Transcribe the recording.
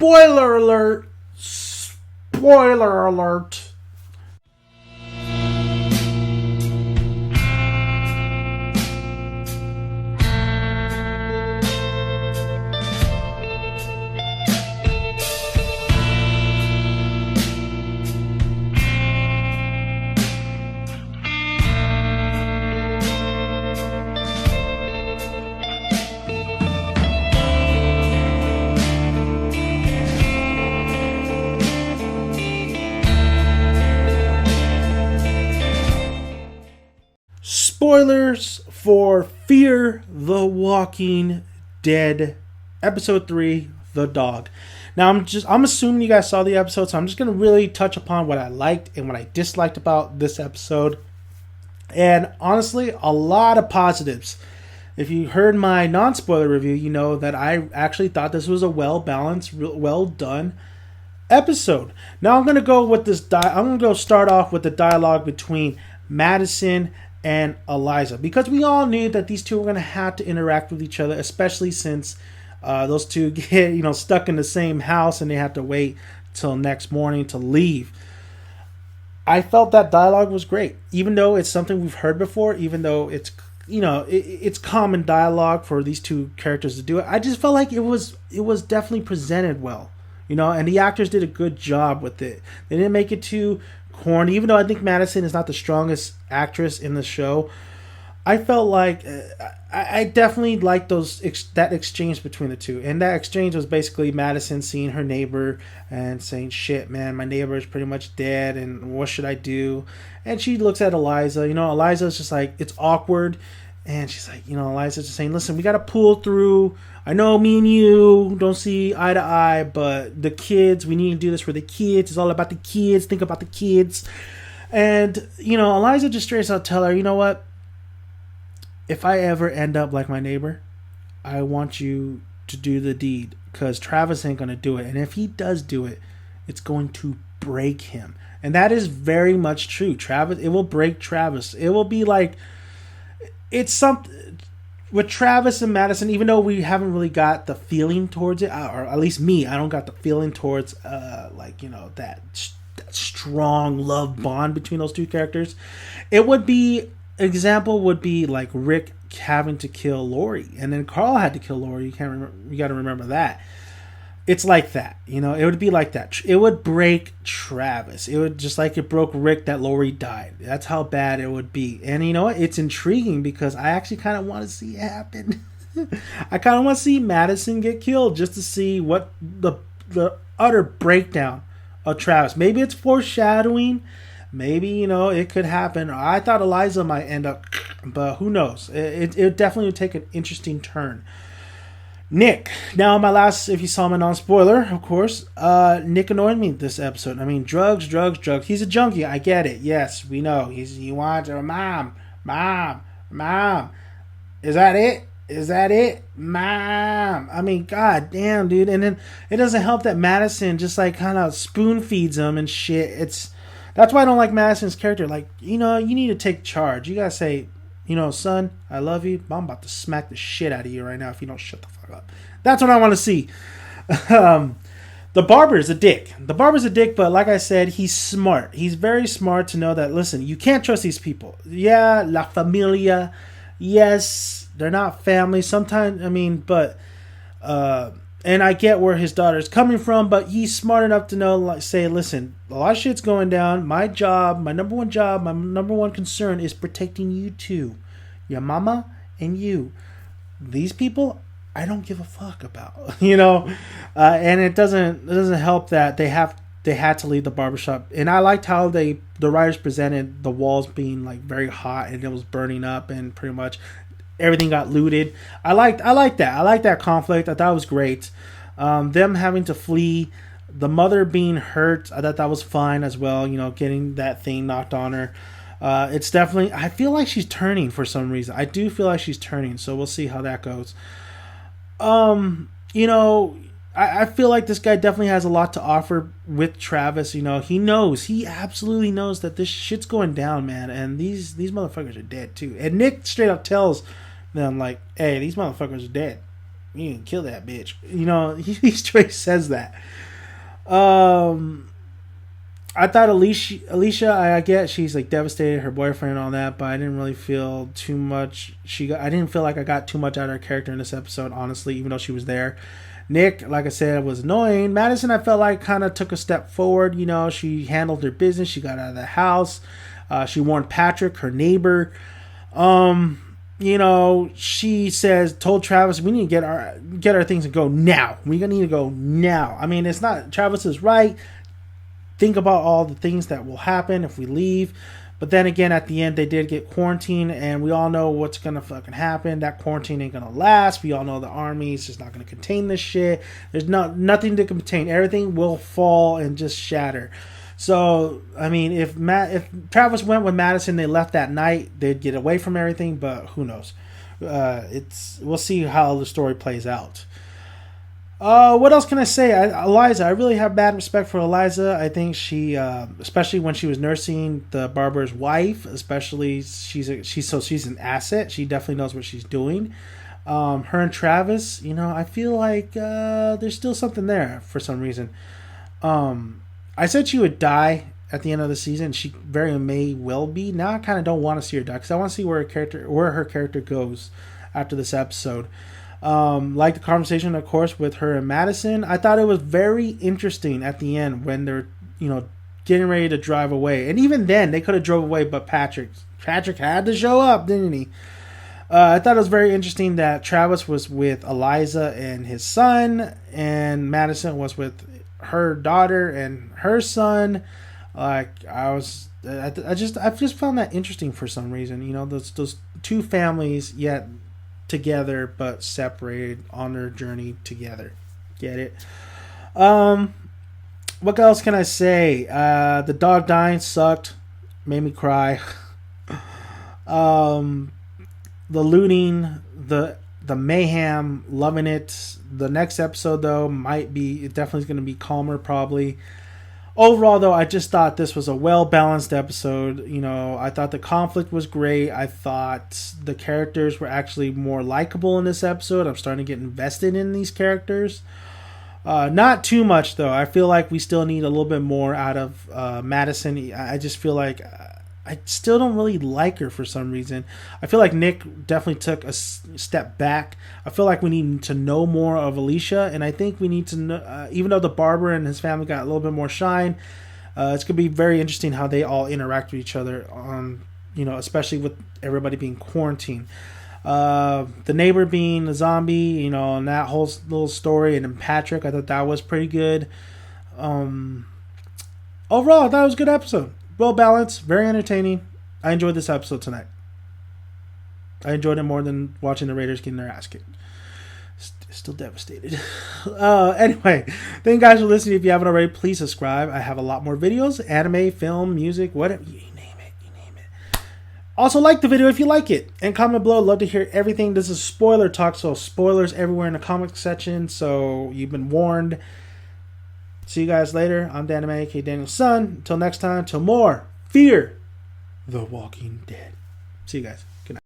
Spoiler alert! Spoiler alert! Spoilers for Fear the Walking Dead, episode 3, The Dog. Now I'm assuming you guys saw the episode, so I'm just gonna really touch upon what I liked and what I disliked about this episode. And honestly, a lot of positives. If you heard my non-spoiler review, you know that I actually thought this was a well-balanced, well done episode. Now I'm gonna go with this. I'm gonna go start off with the dialogue between Madison and Eliza, because we all knew that these two were going to have to interact with each other, especially since those two get stuck in the same house and they have to wait till next morning to leave. I felt that dialogue was great, even though it's something we've heard before, even though it's it's common dialogue for these two characters to do it. I just felt like it was definitely presented well, and the actors did a good job with it. They didn't make it too corny, even though I think Madison is not the strongest actress in the show. I felt like I definitely liked that exchange between the two, and that exchange was basically Madison seeing her neighbor and saying, "Shit, man, my neighbor is pretty much dead, and what should I do?" And she looks at Eliza. Eliza's just like, it's awkward, and she's like, Eliza's just saying, "Listen, we got to pull through. I know me and you don't see eye to eye, but the kids, we need to do this for the kids. It's all about the kids. Think about the kids." And, Eliza just straight out tell her, "You know what? If I ever end up like my neighbor, I want you to do the deed, because Travis ain't going to do it. And if he does do it, it's going to break him." And that is very much true. It will break Travis. It will be like, it's something with Travis and Madison, even though we haven't really got the feeling towards it, or at least me, I don't got the feeling towards that strong love bond between those two characters. Example would be like Rick having to kill Lori, and then Carl had to kill Lori. You got to remember that. It's like that, it would be like that. It would break Travis. It would, just like it broke Rick that Lori died. That's how bad it would be. And you know what? It's intriguing because I actually kind of want to see it happen. I kind of want to see Madison get killed just to see what the utter breakdown of Travis. Maybe it's foreshadowing. Maybe, it could happen. I thought Eliza might end up, but who knows? It definitely would take an interesting turn. Nick. Now, if you saw my non-spoiler, of course, Nick annoyed me this episode. I mean, drugs. He's a junkie. I get it. Yes, we know. He wants a mom. Is that it? Mom. I mean, god damn, dude. And then it doesn't help that Madison just like kind of spoon feeds him and shit. That's why I don't like Madison's character. Like, you need to take charge. You gotta say, "Son, I love you, but I'm about to smack the shit out of you right now if you don't shut the fuck up." That's what I want to see. The barber's a dick. But like I said, he's smart. He's very smart to know that, listen, you can't trust these people. Yeah, La Familia. Yes, they're not family. Sometimes, and I get where his daughter's coming from, but he's smart enough to know, listen, a lot of shit's going down. My number one concern is protecting you two, your mama and you. These people, I don't give a fuck about, and it doesn't help that they had to leave the barbershop. And I liked how the writers presented the walls being like very hot and it was burning up and pretty much everything got looted. I liked that. I liked that conflict. I thought it was great. Them having to flee, the mother being hurt, I thought that was fine as well. Getting that thing knocked on her. It's definitely, I feel like she's turning for some reason. I do feel like she's turning, so we'll see how that goes. I feel like this guy definitely has a lot to offer with Travis. He absolutely knows that this shit's going down, man, and these motherfuckers are dead too. And Nick straight up tells them, like, "Hey, these motherfuckers are dead. You can kill that bitch. You know, he straight says that. I thought Alicia, I get she's like devastated, her boyfriend and all that, but I didn't really feel too much. I didn't feel like I got too much out of her character in this episode, honestly, even though she was there. Nick, like I said, was annoying. Madison, I felt like kind of took a step forward. You know, she handled her business. She got out of the house. She warned Patrick, her neighbor. You know, she told Travis, we need to get our things and go now. We're gonna need to go now. I mean, it's not, Travis is right. Think about all the things that will happen if we leave. But then again, at the end, they did get quarantined, and we all know what's gonna fucking happen. That quarantine ain't gonna last. We all know the army is just not gonna contain this shit. There's nothing to contain. Everything will fall and just shatter. So, I mean, if Travis went with Madison, they left that night, they'd get away from everything. But who knows? We'll see how the story plays out. What else can I say? Eliza, I really have bad respect for Eliza. I think she, especially when she was nursing the barber's wife, especially she's an asset. She definitely knows what she's doing. Her and Travis, you know, I feel like there's still something there for some reason. I said she would die at the end of the season. She very may well be. Now I kind of don't want to see her die because I want to see where her character goes after this episode. Like the conversation, of course, with her and Madison. I thought it was very interesting at the end when they're, you know, getting ready to drive away. And even then, they could have drove away, but Patrick had to show up, didn't he? I thought it was very interesting that Travis was with Eliza and his son, and Madison was with her daughter and her son. Like, I just found that interesting for some reason. You know, those two families, yet together but separated on their journey together. Get it? What else can I say? The dog dying sucked, made me cry. The looting, the mayhem, loving it. The next episode though it definitely is going to be calmer probably. Overall, though, I just thought this was a well-balanced episode. You know, I thought the conflict was great. I thought the characters were actually more likable in this episode. I'm starting to get invested in these characters. Not too much, though. I feel like we still need a little bit more out of Madison. I just feel like I still don't really like her for some reason. I feel like Nick definitely took a step back. I feel like we need to know more of Alicia, and I think we need to know, even though the barber and his family got a little bit more shine, it's going to be very interesting how they all interact with each other, you know, especially with everybody being quarantined. The neighbor being a zombie, you know, and that whole little story, and then Patrick, I thought that was pretty good. Overall, I thought it was a good episode. Well balanced, very entertaining. I enjoyed this episode tonight. I enjoyed it more than watching the Raiders getting their ass kicked. Still devastated. Anyway, thank you guys for listening. If you haven't already, please subscribe. I have a lot more videos, anime, film, music, whatever. You name it. Also, like the video if you like it. And comment below. Love to hear everything. This is spoiler talk, so spoilers everywhere in the comment section. So you've been warned. See you guys later. I'm Dan Anime, aka Daniel's son. Until next time, till more Fear the Walking Dead. See you guys.